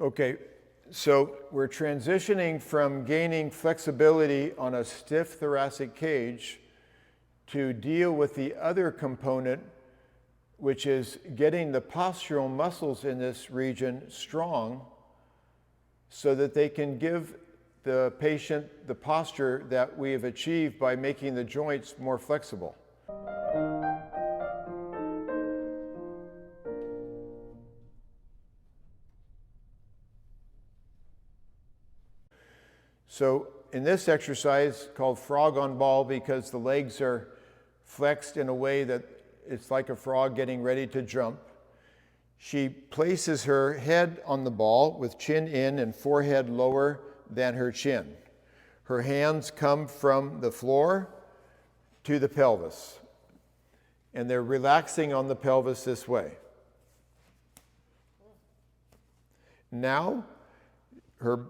Okay, so we're transitioning from gaining flexibility on a stiff thoracic cage to deal with the other component, which is getting the postural muscles in this region strong so that they can give the patient the posture that we have achieved by making the joints more flexible. So in this exercise called frog on ball, because the legs are flexed in a way that it's like a frog getting ready to jump, she places her head on the ball with chin in and forehead lower than her chin. Her hands come from the floor to the pelvis, and they're relaxing on the pelvis this way. Now, her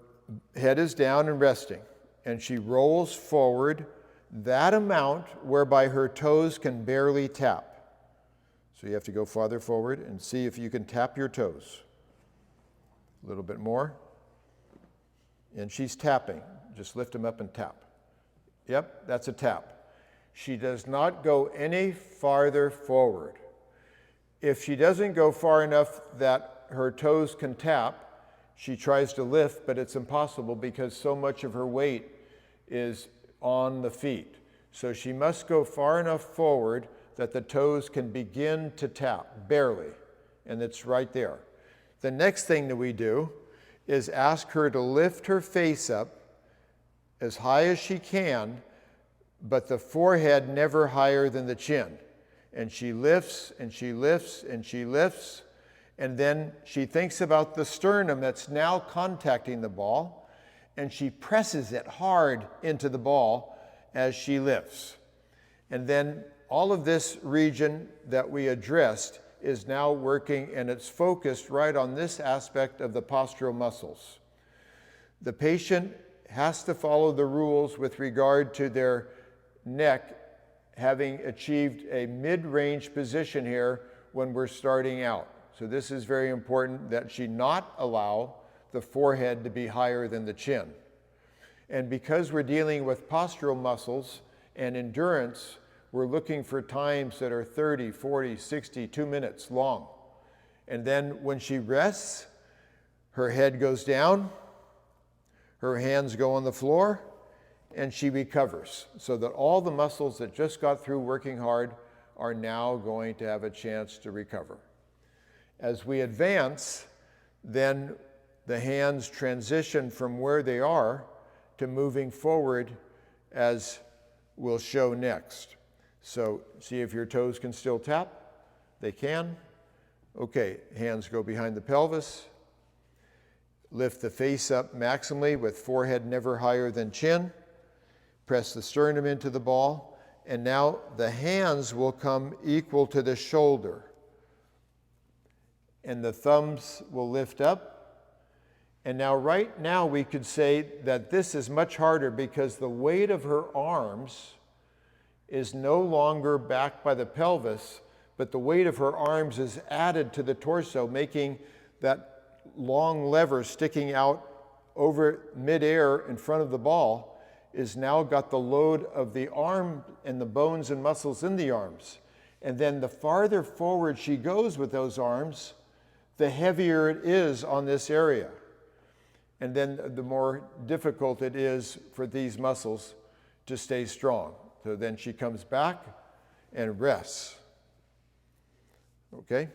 head is down and resting, and she rolls forward that amount whereby her toes can barely tap. So you have to go farther forward and see if you can tap your toes. A little bit more. And she's tapping. Just lift them up and tap. Yep, that's a tap. She does not go any farther forward. If she doesn't go far enough that her toes can tap, she tries to lift, but it's impossible because so much of her weight is on the feet. So she must go far enough forward that the toes can begin to tap, barely, and it's right there. The next thing that we do is ask her to lift her face up as high as she can, but the forehead never higher than the chin. And she lifts, and she lifts, and she lifts, and then she thinks about the sternum that's now contacting the ball, and she presses it hard into the ball as she lifts. And then all of this region that we addressed is now working, and it's focused right on this aspect of the postural muscles. The patient has to follow the rules with regard to their neck having achieved a mid-range position here when we're starting out. So this is very important that she not allow the forehead to be higher than the chin. And because we're dealing with postural muscles and endurance, we're looking for times that are 30, 40, 60, 2 minutes long. And then when she rests, her head goes down, her hands go on the floor, and she recovers. So that all the muscles that just got through working hard are now going to have a chance to recover. As we advance, then the hands transition from where they are to moving forward, as we'll show next. So see if your toes can still tap. They can. Okay, hands go behind the pelvis. Lift the face up maximally with forehead never higher than chin. Press the sternum into the ball. And now the hands will come equal to the shoulder. And the thumbs will lift up. And now right now we could say that this is much harder because the weight of her arms is no longer back by the pelvis, but the weight of her arms is added to the torso, making that long lever sticking out over midair in front of the ball is now got the load of the arm and the bones and muscles in the arms. And then the farther forward she goes with those arms, the heavier it is on this area. And then the more difficult it is for these muscles to stay strong. So then she comes back and rests. Okay?